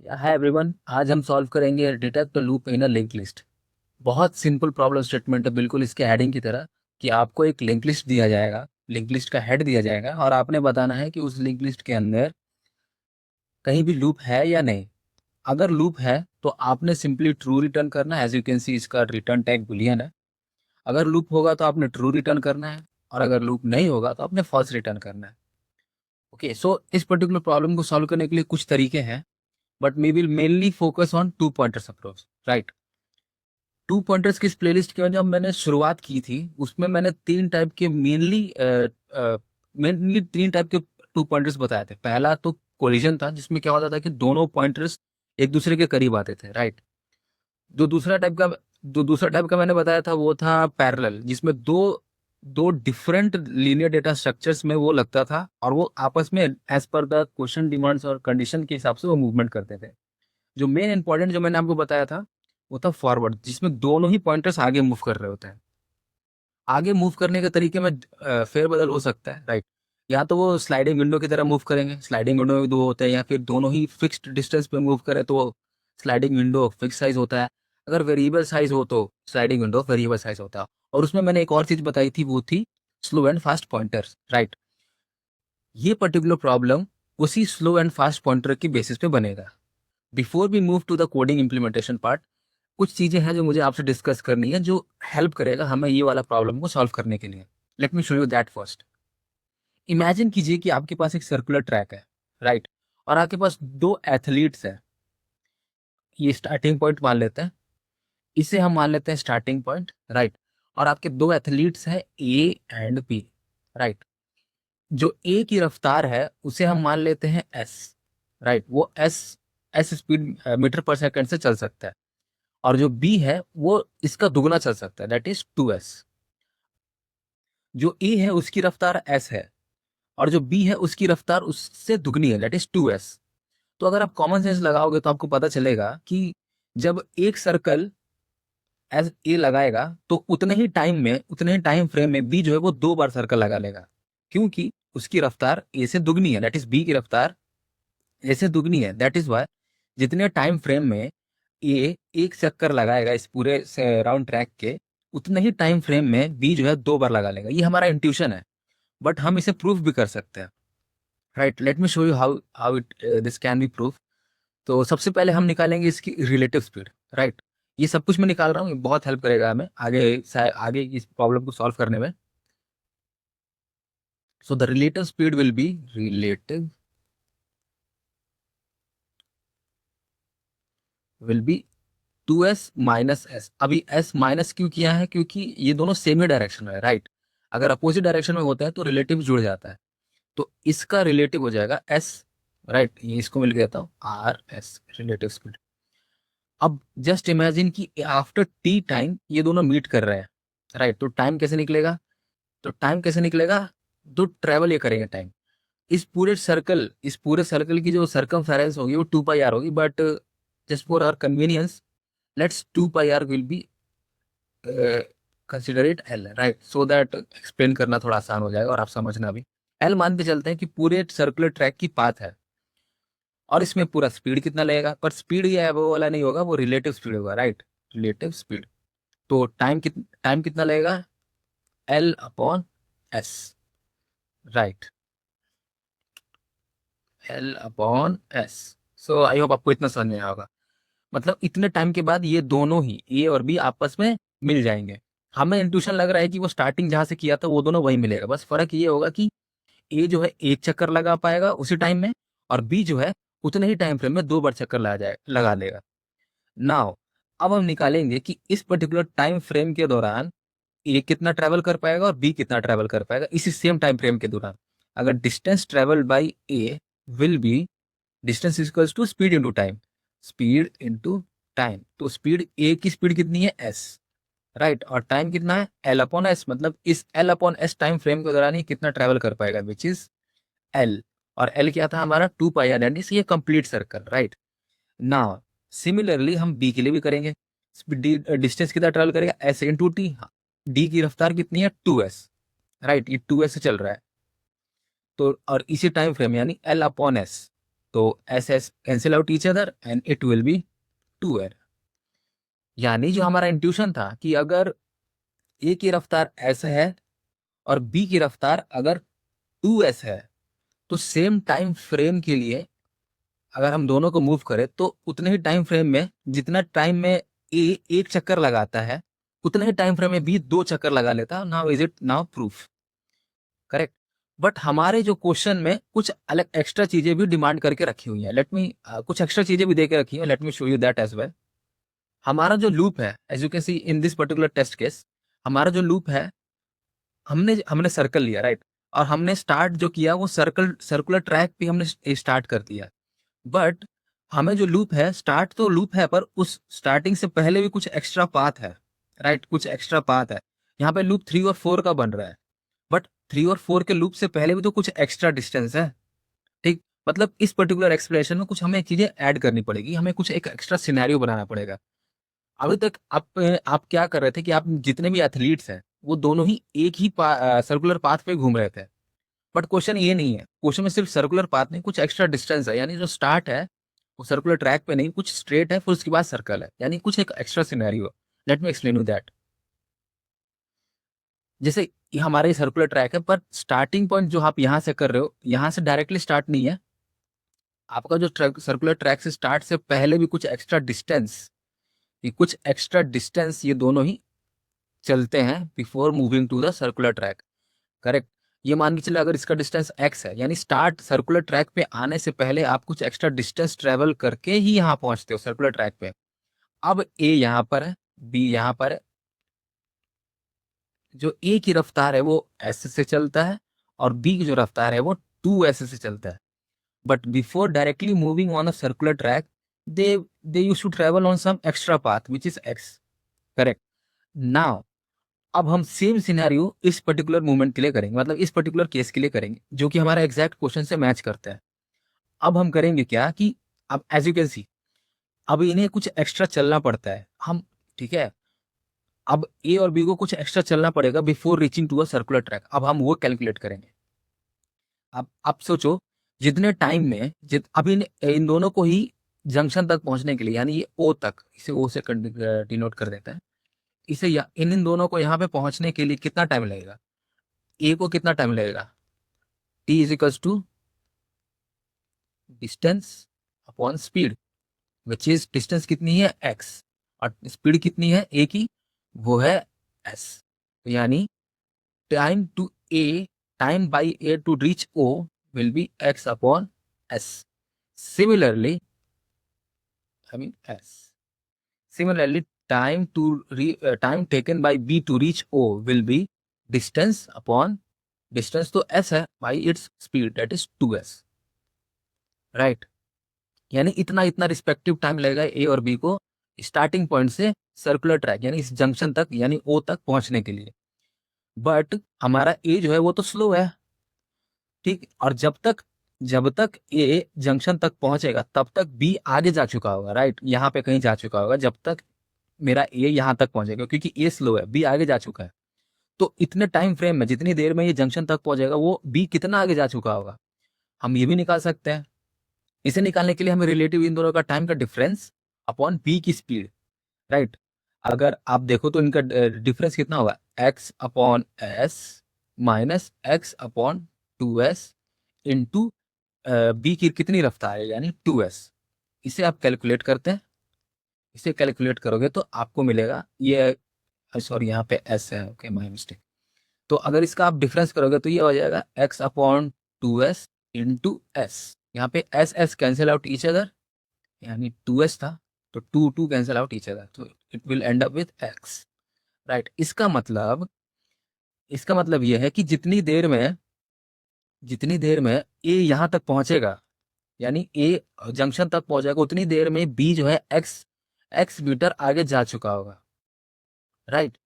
Hi everyone, आज हम solve करेंगे detect the loop in a link list. बहुत सिंपल प्रॉब्लम स्टेटमेंट है, बिल्कुल इसके हेडिंग की तरह कि आपको एक लिंक लिस्ट दिया जाएगा, लिंक लिस्ट का हेड दिया जाएगा और आपने बताना है कि उस लिंक लिस्ट के अंदर कहीं भी लूप है या नहीं। अगर लूप है तो आपने सिंपली ट्रू रिटर्न करना है। एज यू कैन सी इसका रिटर्न टैग बुलियन है। अगर लूप होगा तो आपने ट्रू रिटर्न करना है और अगर लूप नहीं होगा तो आपने फॉल्स रिटर्न करना है। ओके, सो इस पर्टिकुलर प्रॉब्लम को सॉल्व करने के लिए कुछ तरीके हैं, but we will mainly focus on two pointers approach, right. Two pointers की इस प्लेलिस्ट की जब मैंने शुरुआत की थी उसमें मैंने तीन टाइप के मेनली तीन टाइप के टू पॉइंटर्स बताए थे। पहला तो कोलिजन था, जिसमें क्या होता था कि दोनों पॉइंटर्स एक दूसरे के करीब आते थे, राइट। जो दूसरा टाइप का जो दूसरा टाइप का मैंने बताया था वो था पैरेलल, जिसमें दो दो डिफरेंट लीनियर डेटा स्ट्रक्चर्स में वो लगता था और वो आपस में as per the question demands और कंडीशन के हिसाब से वो मूवमेंट करते थे। जो मेन इंपॉर्टेंट जो मैंने आपको बताया था वो था फॉरवर्ड, जिसमें दोनों ही पॉइंटर्स आगे मूव कर रहे होते हैं। आगे मूव करने के तरीके में फेरबदल हो सकता है, राइट। या तो वो स्लाइडिंग विंडो की तरह मूव करेंगे, स्लाइडिंग विंडो में दो होते हैं, या फिर दोनों ही फिक्स्ड डिस्टेंस पे मूव करें तो स्लाइडिंग विंडो फिक्स साइज होता है। अगर वेरिएबल साइज हो तो स्लाइडिंग विंडो वेरिएबल साइज होता है। और उसमें मैंने एक और चीज बताई थी, वो थी slow and fast pointers, right. ये पर्टिकुलर प्रॉब्लम उसी स्लो एंड फास्ट पॉइंटर की बेसिस पे बनेगा। Before we move to the coding implementation part, कुछ चीजें हैं जो मुझे आपसे डिस्कस करनी है, जो हेल्प करेगा हमें ये वाला प्रॉब्लम को सॉल्व करने के लिए। Late me show you that first. Imagine कीजिए कि आपके पास एक सर्कुलर ट्रैक है, राइट। और आपके पास दो एथलीट्स हैं। ये स्टार्टिंग पॉइंट मान लेते हैं, इसे हम मान लेते हैं स्टार्टिंग पॉइंट, राइट। और आपके दो एथलीट्स हैं ए एंड बी, राइट। जो ए की रफ्तार है उसे हम मान लेते हैं एस, राइट। वो एस एस स्पीड मीटर पर सेकंड से चल सकता है। और जो बी है वो इसका दुगना चल सकता है, दैट इज 2s। जो ए है उसकी रफ्तार एस है और जो बी है उसकी रफ्तार उससे दुगनी है, दैट इज 2s। तो अगर आप कॉमन सेंस लगाओगे तो आपको पता चलेगा कि जब एक सर्कल एज ए लगाएगा तो उतने ही टाइम फ्रेम में बी जो है वो दो बार सर्कल लगा लेगा, क्योंकि उसकी रफ्तार ए से दुगनी है, दैट इज बी की रफ्तार ए से दुगनी है। दैट इज वाई जितने टाइम फ्रेम में ए एक चक्कर लगाएगा इस पूरे राउंड ट्रैक के, उतने ही टाइम फ्रेम में बी जो है दो बार लगा लेगा। ये हमारा इंट्यूशन है, बट हम इसे प्रूफ भी कर सकते हैं, right. Late me show you how how it this can be proof. तो सबसे पहले हम निकालेंगे इसकी रिलेटिव स्पीड, राइट। ये सब कुछ मैं निकाल रहा हूँ, ये बहुत हेल्प करेगा हमें आगे इस प्रॉब्लम को सॉल्व करने में। So the relative speed will B 2s - s। अभी s माइनस क्यों किया है? क्योंकि ये दोनों सेम ही डायरेक्शन में है, राइट। अगर अपोजिट डायरेक्शन में होता है तो रिलेटिव जुड़ जाता है। तो इसका रिलेटिव हो जाएगा s, राइट। ये इसको मिल गया था rs, रिलेटिव स्पीड। अब जस्ट इमेजिन कि आफ्टर टी टाइम ये दोनों मीट कर रहे हैं, राइट। तो टाइम कैसे निकलेगा? तो ट्रेवल ये करेंगे टाइम। इस पूरे सर्कल की जो सर्कमफेरेंस होगी वो 2 πr होगी, but just for our convenience let's 2 πr will be consider it L, right, so that explain करना थोड़ा आसान हो जाएगा और आप समझना भी। एल मान के चलते हैं कि पूरे सर्कुलर ट्रैक की पाथ है और इसमें पूरा स्पीड कितना लगेगा, पर स्पीड ये है वो वाला नहीं होगा, वो रिलेटिव स्पीड होगा, राइट। Relative speed. तो टाइम कितना लगेगा? L/s, right. L/s। So I hope आपको इतना समझ में आया होगा। मतलब इतने टाइम के बाद ये दोनों ही ए और बी आपस में मिल जाएंगे। हमें इंट्यूशन लग रहा है कि वो स्टार्टिंग जहां से किया था वो दोनों वही मिलेगा, बस फर्क ये होगा कि ए जो है एक चक्कर लगा पाएगा उसी टाइम में, और बी जो है उतने ही टाइम फ्रेम में दो बार चक्कर लगा लेगा। नाउ अब हम निकालेंगे कि इस पर्टिकुलर टाइम फ्रेम के दौरान ए कितना ट्रैवल कर पाएगा और बी कितना ट्रैवल कर पाएगा इसी सेम टाइम फ्रेम के दौरान। अगर distance travel by A will be distance equals to speed into time, तो स्पीड ए की स्पीड कितनी है एस, राइट। और टाइम कितना है L/s, मतलब इस L/s टाइम फ्रेम के दौरान ही कितना ट्रैवल कर पाएगा, विच इज एल। और एल क्या था हमारा 2 πr, दैट इज ये complete circle, right. Now similarly हम बी के लिए भी करेंगे। डिस्टेंस कितना ट्रैवल करेगा S/t। डी की रफ्तार कितनी है 2s, राइट। ये 2s से चल रहा है। तो और इसी टाइम फ्रेम यानी L/s तो S S cancel out each other and it will be 2n। यानी जो हमारा इंट्यूशन था कि अगर ए की रफ्तार एस है और बी की रफ्तार अगर 2s है, तो सेम टाइम फ्रेम के लिए अगर हम दोनों को मूव करें तो उतने ही टाइम फ्रेम में, जितना टाइम में ए एक चक्कर लगाता है, उतने ही टाइम फ्रेम में बी 2 चक्कर लगा लेता है। Now is it now proof correct. But हमारे जो क्वेश्चन में कुछ अलग एक्स्ट्रा चीजें भी डिमांड करके रखी हुई है। लेट मी कुछ एक्स्ट्रा चीजें भी दे के रखी है, let me show you that as well. हमारा जो लूप है, as you can see in this particular test case, हमारा जो लूप है, हमने हमने सर्कल लिया, राइट। और हमने स्टार्ट जो किया वो सर्कुलर ट्रैक पे हमने स्टार्ट कर दिया। बट हमें जो लूप है, स्टार्ट तो लूप है, पर उस स्टार्टिंग से पहले भी कुछ एक्स्ट्रा पाथ है, राइट। कुछ एक्स्ट्रा पाथ है। यहाँ पे लूप 3 और 4 का बन रहा है, बट 3 और 4 के लूप से पहले भी तो कुछ एक्स्ट्रा डिस्टेंस है, ठीक। मतलब इस पर्टिकुलर एक्सप्लेनेशन में कुछ हमें चीजें ऐड करनी पड़ेगी, हमें कुछ एक एक्स्ट्रा सिनेरियो बनाना पड़ेगा। अभी तक आप क्या कर रहे थे कि आप जितने भी एथलीट्स हैं वो दोनों ही एक ही सर्कुलर पाथ पे घूम रहे थे। बट क्वेश्चन ये नहीं है, क्वेश्चन में सिर्फ सर्कुलर पाथ नहीं, कुछ एक्स्ट्रा डिस्टेंस है। यानी जो स्टार्ट है वो सर्कुलर ट्रैक पे नहीं, कुछ स्ट्रेट है, फिर उसके बाद सर्कल है, यानी कुछ एक extra scenario. Late me explain you that. जैसे ये हमारे सर्कुलर ट्रैक है, पर स्टार्टिंग पॉइंट जो आप यहाँ से कर रहे हो, यहाँ से डायरेक्टली स्टार्ट नहीं है। आपका जो सर्कुलर ट्रैक से स्टार्ट से पहले भी कुछ एक्स्ट्रा डिस्टेंस, ये कुछ एक्स्ट्रा डिस्टेंस ये दोनों ही चलते हैं before moving to the circular track, correct. ये मान के चले अगर इसका डिस्टेंस x है, यानी स्टार्ट सर्कुलर ट्रैक पे आने से पहले आप कुछ एक्स्ट्रा डिस्टेंस ट्रेवल करके ही यहाँ पहुंचते हो सर्कुलर ट्रैक पे। अब a यहाँ पर है, b यहाँ पर है। जो a की रफ्तार है वो s से चलता है और b की जो रफ्तार है वो 2s से चलता है। But before directly moving on a circular track, they used to travel on some extra path which is x, correct. Now अब हम सेम सिनेरियो इस पर्टिकुलर मूवमेंट के लिए करेंगे, मतलब इस पर्टिकुलर केस के लिए करेंगे, जो कि हमारा एग्जैक्ट क्वेश्चन से मैच करता है। अब हम करेंगे क्या कि अब एज यू कैन सी, अब इन्हें कुछ एक्स्ट्रा चलना पड़ता है हम, ठीक है। अब ए और बी को कुछ एक्स्ट्रा चलना पड़ेगा before reaching to a circular track. अब हम वो कैलकुलेट करेंगे। अब आप सोचो, जितने टाइम में अब इन दोनों को ही जंक्शन तक पहुंचने के लिए, यानी ये ओ तक, इसे ओ से डिनोट कर देते हैं, इसे इन दोनों को यहाँ पे पहुंचने के लिए कितना टाइम लगेगा, ए को कितना टाइम लगेगा, T is equals to distance upon speed, which is distance कितनी है x और स्पीड कितनी है a की, वो है s। यानी time to a, time by a to reach o will be x upon s। Similarly I mean s, similarly time taken by b to reach o will be distance upon, distance तो s है, by its speed that is 2s, right. यानी इतना इतना respective time लगेगा ए और B को starting point से circular track यानी इस जंक्शन तक यानी ओ तक पहुंचने के लिए। बट हमारा ए जो है वो तो स्लो है, ठीक। और जब तक ए जंक्शन तक पहुंचेगा तब तक बी आगे जा चुका होगा, राइट, यहाँ पे कहीं जा चुका होगा। जब तक मेरा ए यहाँ तक पहुंचेगा, क्योंकि ए स्लो है, बी आगे जा चुका है, तो इतने टाइम फ्रेम में जितनी देर में ये जंक्शन तक पहुंचेगा वो बी कितना आगे जा चुका होगा, हम ये भी निकाल सकते हैं। इसे निकालने के लिए हमें रिलेटिव इन दोनों का टाइम का डिफरेंस अपॉन बी की स्पीड, राइट। अगर आप देखो तो इनका डिफरेंस कितना होगा, x upon S minus X upon 2s into B की कितनी रफ्तार है यानी 2s। इसे आप कैलकुलेट करते हैं, इसे कैलकुलेट करोगे तो आपको मिलेगा ये, सॉरी यहाँ पे s है, ओके माय मिस्टेक। तो अगर इसका आप डिफरेंस करोगे तो ये हो जाएगा x upon 2s into S. यहाँ पे S S cancel out each other, यानी 2s था तो 2 कैंसिल आउट ईच अदर, तो it will and up with x, right. इसका मतलब यह है कि जितनी देर में ए यहाँ तक पहुंचेगा, यानी ए जंक्शन तक पहुंचेगा, उतनी देर में बी जो है एक्स मीटर आगे जा चुका होगा, राइट।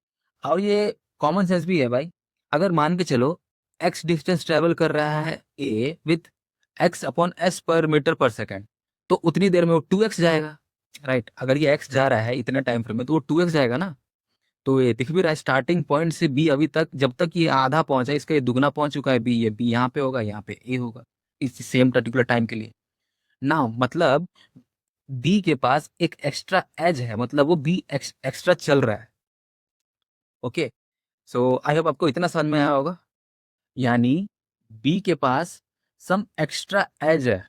और ये कॉमन सेंस भी है भाई। अगर मान के चलो एक्स डिस्टेंस ट्रेवल कर रहा है ए विथ एक्स अपॉन एस पर मीटर पर सेकेंड, तो उतनी देर में वो 2x जाएगा, राइट। अगर ये x जा रहा है इतने टाइम फ्रेम में तो वो 2x जाएगा ना। तो ये दिख भी रहा है स्टार्टिंग पॉइंट से बी अभी तक, जब तक ये आधा पहुंचा है इसका ये दुगना पहुंच चुका है बी, ये बी यहाँ पे होगा, यहाँ पे ए होगा इस सेम पर्टिकुलर टाइम के लिए। ना मतलब बी के पास एक एक्स्ट्रा एज है, मतलब वो बी एक्स्ट्रा चल रहा है। ओके, सो आई होप आपको इतना समझ में आया होगा। यानी बी के पास सम एक्स्ट्रा एज है,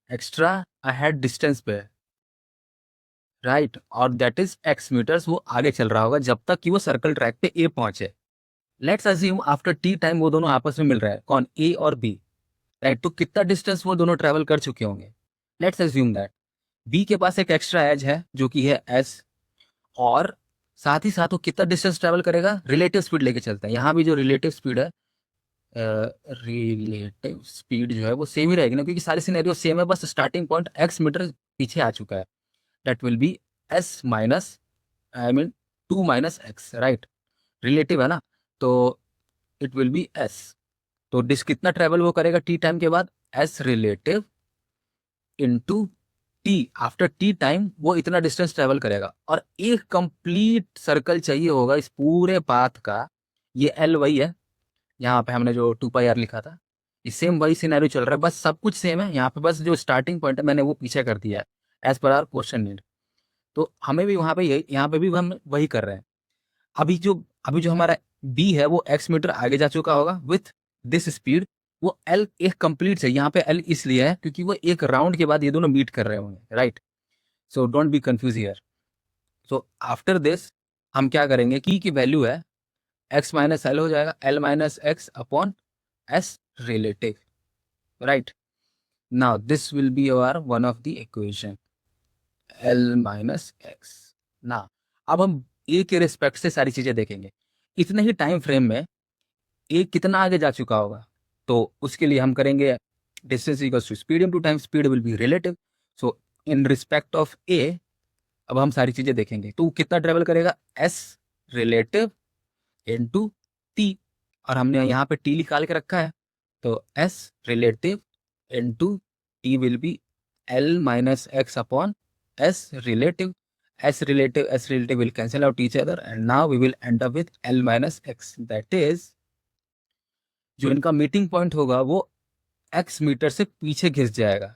एक्स्ट्रा अहेड डिस्टेंस पे है, राइट, और दैट इज एक्स मीटर्स, वो आगे चल रहा होगा जब तक कि वो सर्कल ट्रैक पे ए पहुंचे। Let's assume after T time वो दोनों आपस में मिल रहा है, कौन, ए और बी, राइट। तो कितना डिस्टेंस वो दोनों ट्रेवल कर चुके होंगे? लेट्स अज्यूम दैट बी के पास एक एक्स्ट्रा एज है जो कि है एस, और साथ ही साथ वो कितना डिस्टेंस ट्रेवल करेगा, रिलेटिव स्पीड लेके चलता है। यहाँ भी जो रिलेटिव स्पीड है, रिलेटिव स्पीड जो है वो सेम ही रहेगी ना, क्योंकि सारे सिनेरियो सेम है, बस स्टार्टिंग पॉइंट एक्स मीटर पीछे आ चुका है। That will be S minus, I mean 2 - x, right, relative है ना, तो इट विल बी एस। तो डिस कितना ट्रेवल वो करेगा टी टाइम के बाद, S relative into T, after T time वो इतना डिस्टेंस ट्रेवल करेगा, और एक कंप्लीट सर्कल चाहिए होगा इस पूरे पाथ का। ये एल वही है, यहाँ पे हमने जो 2πr लिखा था, ये सेम वही सिनेरियो चल रहा है, बस सब कुछ सेम है। यहाँ पे बस जो स्टार्टिंग पॉइंट है मैंने वो पीछे कर दिया है as per hour question need. तो हमें भी वहाँ पे यही, यहाँ पे भी हम वही कर रहे हैं। अभी जो अभी जो हमारा बी है वो एक्स मीटर आगे जा चुका होगा विथ दिस स्पीड। वो एल एक कंप्लीट है, यहाँ पे एल इसलिए है क्योंकि वो एक राउंड के बाद ये दोनों मीट कर रहे होंगे, right. So don't be confuse here. So after this हम क्या करेंगे, की वैल्यू है एक्स माइनस एल हो जाएगा, L minus X upon S relative, right. Now this will be hour one of the equation, L minus x. ना अब हम ए के रिस्पेक्ट से सारी चीजें देखेंगे। इतने ही टाइम फ्रेम में ए कितना आगे जा चुका होगा, तो उसके लिए हम करेंगे distance equals to speed into time, speed will be relative. So in respect of a अब हम सारी चीजें देखेंगे, तो वो कितना ट्रेवल करेगा, एस रिलेटिव इनटू टी, और हमने यहाँ पे टी निकाल के रखा है, तो S relative into T will be L minus X upon S relative. S relative will cancel out each other and now we will end up with L minus x, that is जो इनका meeting point होगा वो x metre से पीछे घिस जाएगा,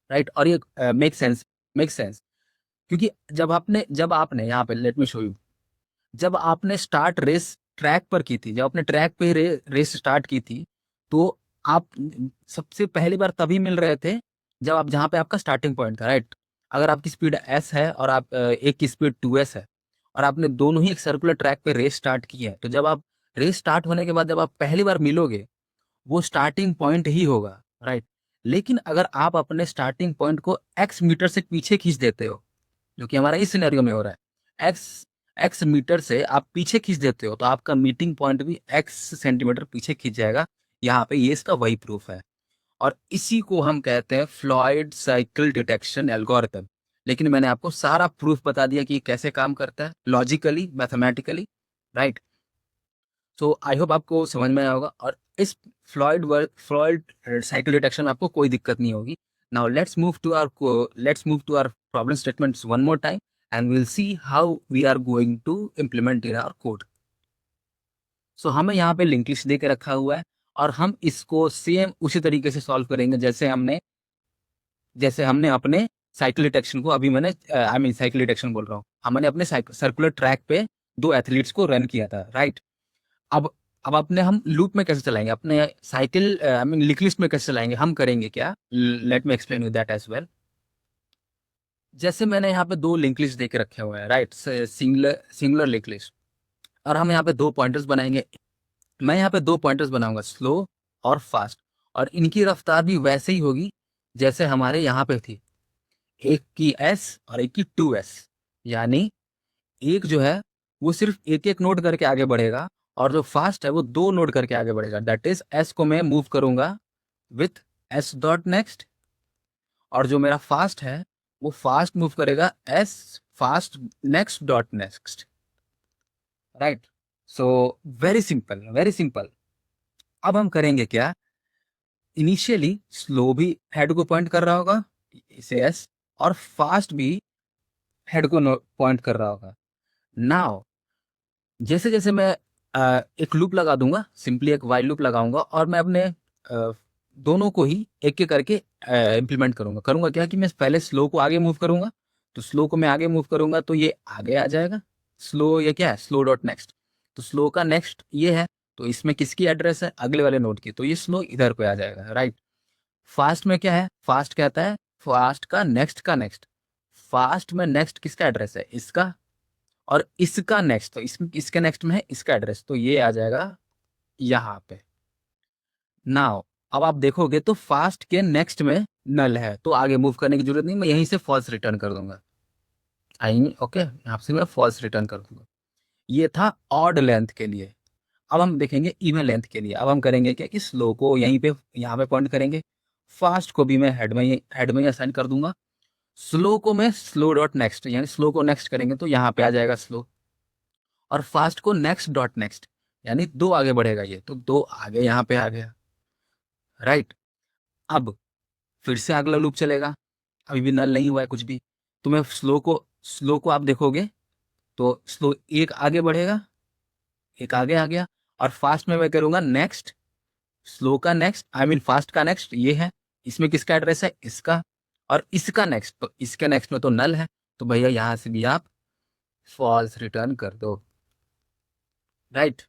right. और ये मेक सेंस, क्योंकि जब आपने यहाँ पे लेट मी शो यू, जब आपने स्टार्ट रेस ट्रैक पर की थी, जब आपने ट्रैक पे रेस स्टार्ट की थी, तो आप सबसे पहली बार तभी मिल रहे थे जब आप, जहाँ पे आपका स्टार्टिंग पॉइंट था, राइट। अगर आपकी स्पीड एस है और आप एक की स्पीड 2s है, और आपने दोनों ही एक सर्कुलर ट्रैक पे रेस स्टार्ट की है, तो जब आप रेस स्टार्ट होने के बाद जब आप पहली बार मिलोगे, वो स्टार्टिंग पॉइंट ही होगा, राइट। लेकिन अगर आप अपने स्टार्टिंग पॉइंट को एक्स मीटर से पीछे खींच देते हो, जो कि हमारा इस सिनेरियो में हो रहा है, एक्स एक्स मीटर से आप पीछे खींच देते हो, तो आपका मीटिंग पॉइंट भी एक्स सेंटीमीटर पीछे खींच जाएगा। यहाँ पे ये इसका वही प्रूफ है, और इसी को हम कहते हैं फ्लॉयड साइकिल डिटेक्शन एल्गोरिथम। लेकिन मैंने आपको सारा प्रूफ बता दिया कि ये कैसे काम करता है, logically, mathematically, right. So I hope आपको समझ में आया होगा, और इस फ्लॉयड साइकिल डिटेक्शन में आपको कोई दिक्कत नहीं होगी। Now let's move to our problem statements one more time and will see how we are going to implement in our code. So हमें यहाँ पे लिंक लिस्ट दे के रखा हुआ है, और हम इसको सेम उसी तरीके से सॉल्व करेंगे जैसे हमने अपने साइकिल डिटेक्शन को, अभी मैंने आई मीन साइकिल डिटेक्शन बोल रहा हूँ, हमने अपने सर्कुलर ट्रैक पे दो एथलीट्स को रन किया था, राइट। अब अब अपने हम लूप में कैसे चलाएंगे, अपने cycle I mean link list में कैसे चलाएंगे, हम करेंगे क्या, let me explain you that as well. जैसे मैंने यहाँ पे दो लिंक लिस्ट दे के रखे हुए हैं, right, singular singular link list, और हम यहाँ पे दो पॉइंटर्स बनाएंगे। मैं यहाँ पे दो पॉइंटर्स बनाऊंगा, स्लो और फास्ट, और इनकी रफ्तार भी वैसे ही होगी जैसे हमारे यहाँ पे थी, एक की एस और एक की 2s। यानी एक जो है वो सिर्फ एक एक नोट करके आगे बढ़ेगा, और जो फास्ट है वो दो नोट करके आगे बढ़ेगा, दैट इज एस को मैं मूव करूंगा विथ एस डॉट नेक्स्ट, और जो मेरा फास्ट है वो फास्ट मूव करेगा S fast next dot next, right. So very simple, very simple. अब हम करेंगे क्या, इनिशियली स्लो भी हेड को पॉइंट कर रहा होगा, इसे एस, और फास्ट भी हेड को पॉइंट कर रहा होगा। नाउ जैसे जैसे मैं एक लूप लगा दूंगा, सिंपली एक वाइल लूप लगाऊंगा, और मैं अपने दोनों को ही एक एक करके इम्प्लीमेंट करूंगा। करूंगा क्या कि मैं पहले स्लो को आगे मूव करूंगा, तो स्लो को मैं आगे मूव करूंगा तो ये आगे आ जाएगा। स्लो ये क्या है, स्लो डॉट नेक्स्ट, तो स्लो का नेक्स्ट ये है, तो इसमें किसकी एड्रेस है, अगले वाले नोड की, तो ये स्लो इधर को आ जाएगा, राइट। फास्ट में क्या है, फास्ट कहता है फास्ट का नेक्स्ट, फास्ट में नेक्स्ट किसका एड्रेस है, इसका, और इसका नेक्स्ट, तो इसके नेक्स्ट में है इसका एड्रेस, तो ये आ जाएगा यहाँ पे। नाउ अब आप देखोगे तो फास्ट के नेक्स्ट में नल है, तो आगे मूव करने की जरूरत नहीं, मैं यहीं से फॉल्स रिटर्न कर दूंगा। आई ओके, यहाँ से मैं फॉल्स रिटर्न कर दूंगा। ये था ऑड लेंथ के लिए। अब हम देखेंगे इवन लेंथ के लिए। अब हम करेंगे क्या कि स्लो को यहीं पे यहाँ पे पॉइंट करेंगे, फास्ट को भी मैं हेड में ही असाइन कर दूंगा, स्लो को मैं स्लो डॉट नेक्स्ट, यानी स्लो को नेक्स्ट करेंगे तो यहाँ पे आ जाएगा स्लो, और फास्ट को नेक्स्ट डॉट नेक्स्ट, यानी दो आगे बढ़ेगा ये, तो दो आगे यहाँ पे आ गया, राइट। अब फिर से अगला लूप चलेगा, अभी भी नल नहीं हुआ है कुछ भी, तो मैं स्लो को आप देखोगे तो स्लो एक आगे बढ़ेगा, एक आगे आ गया, और फास्ट में मैं करूंगा नेक्स्ट, स्लो का नेक्स्ट आई मीन फास्ट का नेक्स्ट ये है, इसमें किसका एड्रेस है, इसका, और इसका नेक्स्ट, तो इसके नेक्स्ट में तो नल है, तो भैया यहां से भी आप फॉल्स रिटर्न कर दो, राइट।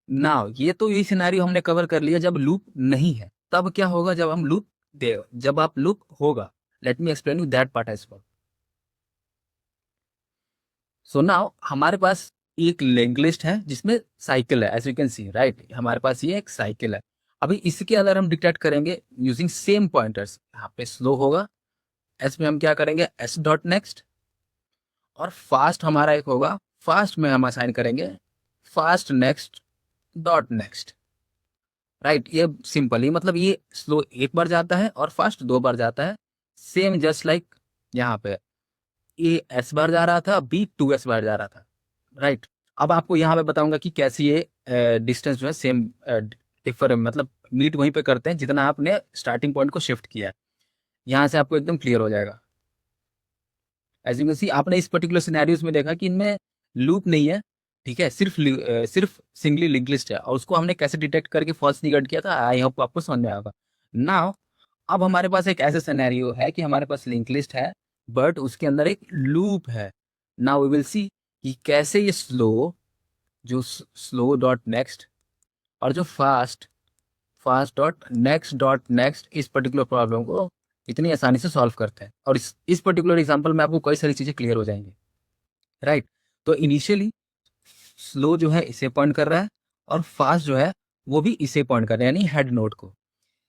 नाउ ये तो ये सिनेरियो हमने कवर कर लिया जब लूप नहीं है, तब क्या होगा जब हम लूप दे, जब आप लूप होगा, let me explain you that part as well. So now हमारे पास एक लिंक लिस्ट है जिसमें साइकिल है, as you can see right, हमारे पास ये एक साइकिल है। अभी इसके अंदर हम डिटेक्ट करेंगे यूजिंग सेम पॉइंटर्स, यहाँ पे स्लो होगा, एस में हम क्या करेंगे एस डॉट नेक्स्ट, और फास्ट हमारा एक होगा, फास्ट में हम असाइन करेंगे fast next dot next, right. ये सिंपल ही मतलब ये स्लो एक बार जाता है और फास्ट दो बार जाता है, सेम जस्ट लाइक यहाँ पे ए एस बार जा रहा था, बी 2s बार जा रहा था, राइट। अब आपको यहाँ पे बताऊंगा कि कैसे ये डिस्टेंस जो है सेम डिफर मतलब मीट वहीं पे करते हैं जितना आपने स्टार्टिंग पॉइंट को शिफ्ट किया है। यहाँ से आपको एकदम क्लियर हो जाएगा। एज यू कैन सी आपने इस पर्टिकुलर सिनेरियोस में देखा कि इनमें लूप नहीं है, ठीक है, सिर्फ सिंगली लिंक लिस्ट है, और उसको हमने कैसे डिटेक्ट करके फॉल्स निगेट किया था, आई होप आपको समझ में आएगा। नाउ अब हमारे पास एक ऐसा सिनेरियो है कि हमारे पास लिंक लिस्ट है बट उसके अंदर एक लूप है। नाउ वी विल सी कि कैसे ये स्लो डॉट नेक्स्ट और जो फास्ट फास्ट डॉट नेक्स्ट इस पर्टिकुलर प्रॉब्लम को इतनी आसानी से सॉल्व करते हैं, और इस पर्टिकुलर एग्जांपल में आपको कई सारी चीजें क्लियर हो जाएंगी, राइट। तो इनिशियली स्लो जो है इसे पॉइंट कर रहा है, और फास्ट जो है वो भी इसे पॉइंट कर रहा है, यानी हेड नोड को।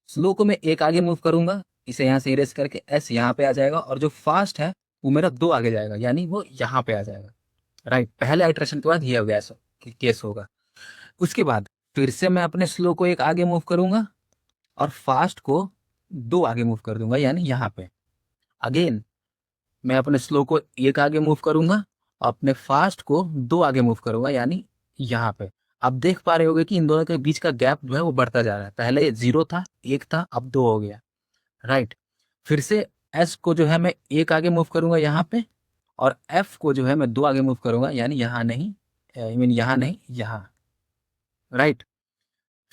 स्लो को मैं एक आगे मूव करूंगा, इसे यहाँ से इरेज करके एस यहाँ पे आ जाएगा, और जो फास्ट है वो मेरा दो आगे जाएगा, यानी वो यहाँ पे आ जाएगा, राइट। पहले आइटरेशन के बाद ये हो गया ऐसा केस होगा। उसके बाद फिर से मैं अपने स्लो को एक आगे मूव करूंगा, और फास्ट को दो आगे मूव कर दूंगा, यानी यहाँ पे। अगेन मैं अपने स्लो को एक आगे मूव करूंगा, अपने फास्ट को दो आगे मूव करूंगा, यानी यहाँ पे। आप देख पा रहे होगे कि इन दोनों के बीच का गैप जो है वो बढ़ता जा रहा है, पहले 0 था, 1 था, अब 2 हो गया, राइट। फिर से एस को जो है मैं एक आगे मूव करूंगा यहाँ पे, और एफ को जो है मैं दो आगे मूव करूंगा, यानी यहाँ नहीं, आई मीन यहाँ नहीं, यहाँ, राइट।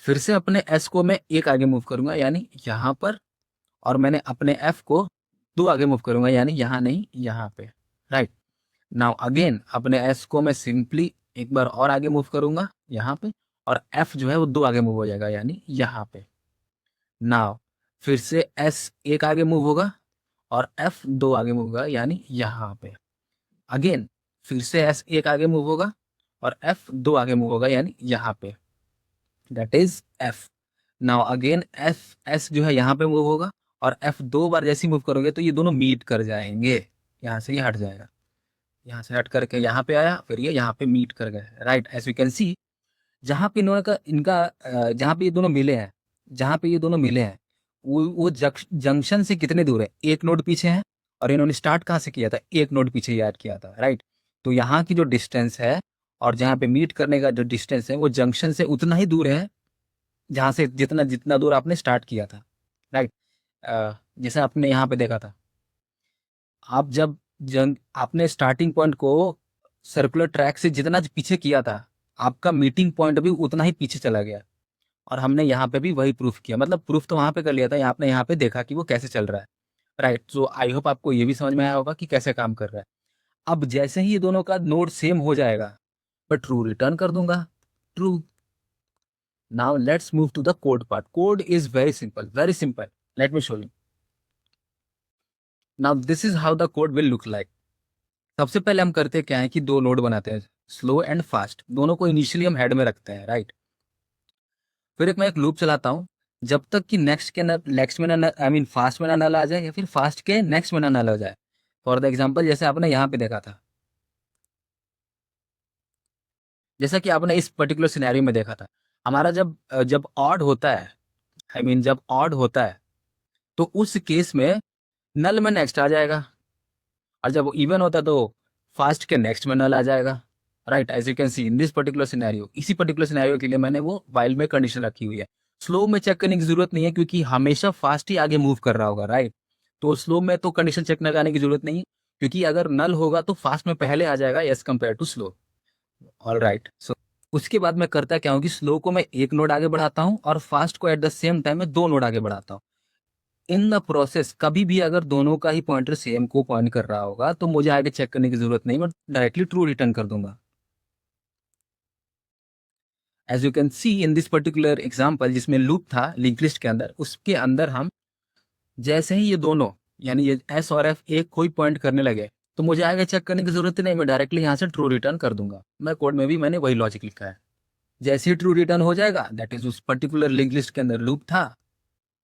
फिर से अपने एस को मैं एक आगे मूव करूंगा, यानी यहाँ पर, और मैंने अपने एफ को दो आगे मूव करूंगा, यानी यहाँ नहीं, यहाँ पे, राइट। नाउ अगेन अपने एस को मैं सिंपली एक बार और आगे मूव करूंगा यहाँ पे, और एफ जो है वो दो आगे मूव हो जाएगा, यानी यहाँ पे। नाउ फिर से एस एक आगे मूव होगा, और एफ दो आगे मूव होगा, यानी यहाँ पे। अगेन फिर से एस एक आगे मूव होगा, और एफ दो आगे मूव होगा, यानी यहाँ पे, that is F. Now again F S जो है यहाँ पे मूव होगा, और एफ दो बार जैसे मूव करोगे तो ये दोनों मीट कर जाएंगे, यहाँ से ये हट जाएगा, यहाँ से हट करके यहाँ पे आया, फिर ये यहाँ पे मीट कर गए, right. As you can see जहाँ पे इन्होंने का इनका जहाँ पे ये दोनों मिले हैं, जहाँ पे ये दोनों मिले हैं वो जंक्शन से कितने दूर है, एक नोड पीछे है, और इन्होंने स्टार्ट कहाँ से किया था, एक नोड पीछे याद किया था, राइट। तो यहाँ की जो डिस्टेंस है और जहाँ पे मीट करने का जो डिस्टेंस है वो जंक्शन से उतना ही दूर है जहाँ से जितना जितना दूर आपने स्टार्ट किया था, राइट। जैसे आपने यहाँ पे देखा था, आप जब आपने स्टार्टिंग पॉइंट को सर्कुलर ट्रैक से जितना पीछे किया था, आपका मीटिंग पॉइंट भी उतना ही पीछे चला गया, और हमने यहाँ पे भी वही प्रूफ किया, मतलब प्रूफ तो वहाँ पे कर लिया था, आपने यहाँ पे देखा कि वो कैसे चल रहा है, राइट। सो आई होप आपको ये भी समझ में आया होगा कि कैसे काम कर रहा है। अब जैसे ही ये दोनों का नोड सेम हो जाएगा, मैं ट्रू रिटर्न कर दूंगा, true. Now let's move to the code part. Code is very simple, very simple. Let me show you. Now this is how the code will look like. सबसे पहले हम करते क्या है कि दो नोड बनाते हैं, स्लो एंड फास्ट, दोनों को इनिशियली हम हेड में रखते हैं, राइट। फिर मैं एक लूप चलाता हूँ, जब तक कि नेक्स्ट में ना, आई मीन फास्ट में ना नल आ जाए, या फिर फास्ट के नेक्स्ट में ना नल हो जाए। फॉर द एग्जाम्पल, जैसे आपने यहाँ पे देखा था, जैसा कि आपने इस पर्टिकुलर सिनेरियो में देखा था, हमारा जब जब ऑड होता है, आई मीन जब ऑड होता है, तो उस केस में नल में नेक्स्ट आ जाएगा, और जब इवन होता है तो फास्ट के नेक्स्ट में नल आ जाएगा, right. As you can see in this particular scenario, इसी पर्टिकुलर सिनेरियो के लिए मैंने वो वाइल में कंडीशन रखी हुई है। स्लो में चेक करने की जरूरत नहीं है, क्योंकि हमेशा फास्ट ही आगे मूव कर रहा होगा, राइट। तो स्लो में तो कंडीशन चेक लगाने की जरूरत नहीं है, क्योंकि अगर नल होगा तो फास्ट में पहले आ जाएगा as compare to slow. All right. So उसके बाद मैं करता क्या हूँ कि स्लो को मैं एक नोड आगे बढ़ाता हूँ, और फास्ट को एट द सेम टाइम में दो नोड आगे बढ़ाता हूँ। इन द प्रोसेस कभी भी अगर दोनों का ही पॉइंटर सेम को पॉइंट कर रहा होगा, तो मुझे आगे चेक करने की जरूरत नहीं, मैं डायरेक्टली ट्रू रिटर्न कर दूंगा। As you can see in this particular example, जिसमें लूप था लिंक लिस्ट के अंदर, उसके अंदर हम जैसे ही ये दोनों, यानी ये एस और एफ एक कोई पॉइंट करने लगे, तो मुझे आगे चेक करने की जरूरत ही नहीं, मैं डायरेक्टली यहाँ से ट्रू रिटर्न कर दूंगा। मैं कोड में भी मैंने वही लॉजिक लिखा है। जैसे ही ट्रू रिटर्न हो जाएगा, दैट इज उस पर्टिकुलर लिंक लिस्ट के अंदर लूप था,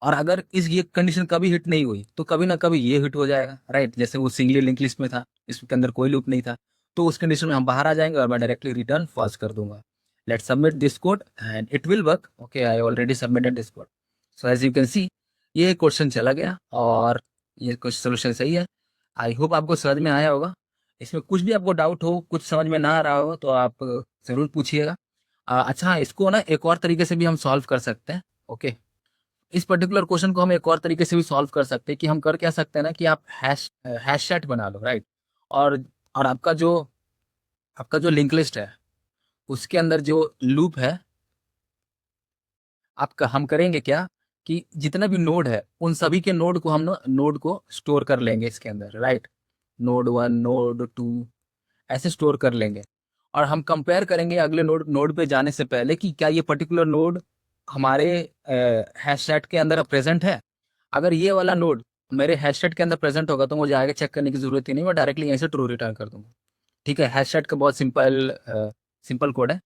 और अगर इस ये कंडीशन कभी हिट नहीं हुई, तो कभी ना कभी ये हिट हो जाएगा, राइट। जैसे वो सिंगली लिंक लिस्ट में था, इसके अंदर कोई लूप नहीं था, तो उस कंडीशन में हम बाहर आ जाएंगे, और मैं डायरेक्टली रिटर्न फॉल्स कर दूंगा। Let's submit this code and it will work. Okay, I already submitted this code. So as you can see, ये क्वेश्चन चला गया, और ये कुछ सोल्यूशन सही है। आई होप आपको समझ में आया होगा। इसमें कुछ भी आपको डाउट हो, कुछ समझ में ना आ रहा हो, तो आप ज़रूर पूछिएगा। अच्छा, इसको ना एक और तरीके से भी हम सॉल्व कर सकते हैं। ओके, इस पर्टिकुलर क्वेश्चन को हम एक और तरीके से भी सॉल्व कर सकते हैं, कि हम कर क्या सकते हैं ना, कि आप हैश सेट बना लो, राइट। और और आपका जो लिंक लिस्ट है, उसके अंदर जो लूप है आपका, हम करेंगे क्या कि जितना भी नोड है, उन सभी के नोड को हम ना नोड को स्टोर कर लेंगे इसके अंदर, राइट। नोड 1, नोड 2, ऐसे स्टोर कर लेंगे, और हम कंपेयर करेंगे अगले नोड नोड पे जाने से पहले, कि क्या ये पर्टिकुलर नोड हमारे हैश सेट के अंदर प्रेजेंट है। अगर ये वाला नोड मेरे हैश सेट के अंदर प्रेजेंट होगा, तो मुझे आगे चेक करने की जरूरत ही नहीं, मैं डायरेक्टली यहीं से ट्रू रिटर्न कर दूंगा। ठीक है, हैश सेट का बहुत सिंपल कोड है।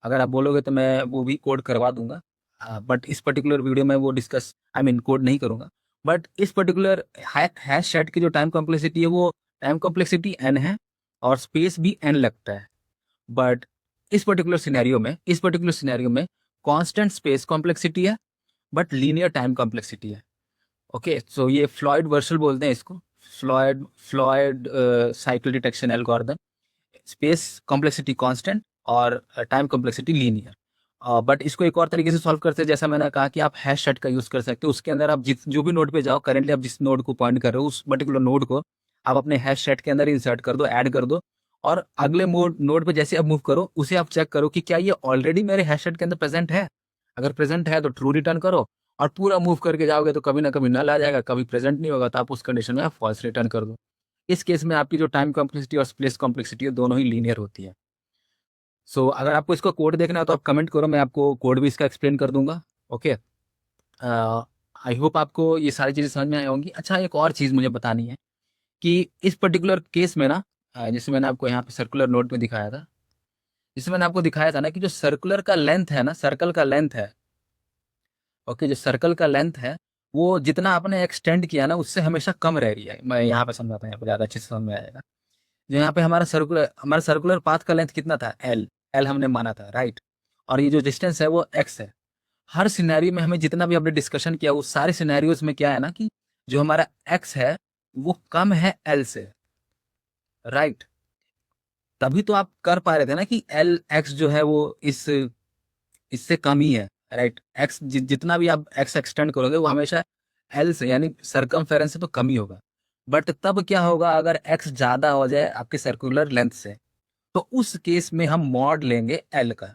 अगर आप बोलोगे तो मैं वो भी कोड करवा दूंगा, बट इस पर्टिकुलर वीडियो में वो डिस्कस, आई मीन कोड नहीं करूंगा। बट इस पर्टिकुलर हैश सेट की जो टाइम कॉम्प्लेक्सिटी है, वो टाइम कॉम्प्लेक्सिटी n है, और स्पेस भी n लगता है। बट इस पर्टिकुलर सिनेरियो में कांस्टेंट स्पेस कॉम्प्लेक्सिटी है, बट लीनियर टाइम कॉम्प्लेक्सिटी है। ओके, सो ये फ्लॉयड वर्सल बोलते हैं इसको, Floyd cycle detection algorithm. Space complexity constant, और टाइम कॉम्प्लेक्सिटी लीनियर। बट इसको एक और तरीके से सॉल्व करते हैं, जैसा मैंने कहा कि आप हैश सेट का यूज कर सकते हो। उसके अंदर आप जिस जो भी नोड पे जाओ, करेंटली आप जिस नोड को पॉइंट कर रहे हो, उस पर्टिकुलर नोड को आप अपने हैश सेट के अंदर इंसर्ट कर दो, ऐड कर दो, और अगले नोड पे जैसे आप मूव करो, उसे आप चेक करो कि क्या ये ऑलरेडी मेरे हैश सेट के अंदर प्रेजेंट है। अगर प्रेजेंट है तो ट्रू रिटर्न करो, और पूरा मूव करके जाओगे तो कभी ना कभी नल आ जाएगा, कभी प्रेजेंट नहीं होगा, तो आप उस कंडीशन में फॉल्स रिटर्न कर दो। इस केस में आपकी जो टाइम कॉम्प्लेक्सिटी और स्पेस कॉम्प्लेक्सिटी है, दोनों ही लीनियर होती है। सो अगर आपको इसको कोड देखना है, तो आप कमेंट करो, मैं आपको कोड भी इसका एक्सप्लेन कर दूंगा। ओके, आई होप आपको ये सारी चीज़ें समझ में आई होंगी। अच्छा, एक और चीज़ मुझे बतानी है, कि इस पर्टिकुलर केस में ना, जैसे मैंने आपको यहाँ पे सर्कुलर नोट में दिखाया था, जिसमें मैंने आपको दिखाया था ना, कि जो सर्कुलर का लेंथ है ना, सर्कल का लेंथ है, ओके, जो सर्कल का लेंथ है, वो जितना आपने एक्सटेंड किया ना, उससे हमेशा कम रह रही है। मैं यहाँ पे समझाता हूँ, यहाँ पे ज़्यादा अच्छे से समझ में आएगा। जो यहाँ पे हमारा सर्कुलर पाथ का लेंथ कितना था, एल। एल हमने माना था, राइट। और ये जो डिस्टेंस है वो एक्स है। हर सिनेरियो में हमें जितना भी हमने डिस्कशन किया, उस सारे सिनेरियोज में क्या है ना, कि जो हमारा एक्स है वो कम है एल से, राइट। तभी तो आप कर पा रहे थे ना, कि एल एक्स जो है वो इस इससे कम ही है, राइट। एक्स जितना भी आप एक्स एक्सटेंड करोगे, वो हमेशा एल से, यानी सरकमफेरेंस से तो कम ही होगा। बट तब क्या होगा, अगर एक्स ज्यादा हो जाए आपके सर्कुलर लेंथ से, तो उस केस में हम मॉड लेंगे एल का।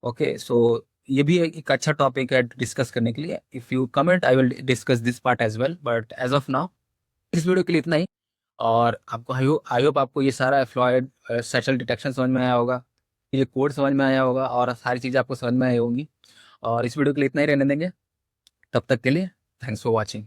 ओके, सो ये भी एक अच्छा टॉपिक है डिस्कस करने के लिए। If you comment I will discuss this part as well, but as of now इस वीडियो के लिए इतना ही। और आपको आई होप आपको ये सारा फ्लॉयड सेशल डिटेक्शन समझ में आया होगा, ये कोड समझ में आया होगा, और सारी चीज़ें आपको समझ में आई होंगी। और इस वीडियो के लिए इतना ही रहने देंगे। तब तक के लिए थैंक्स फॉर वॉचिंग।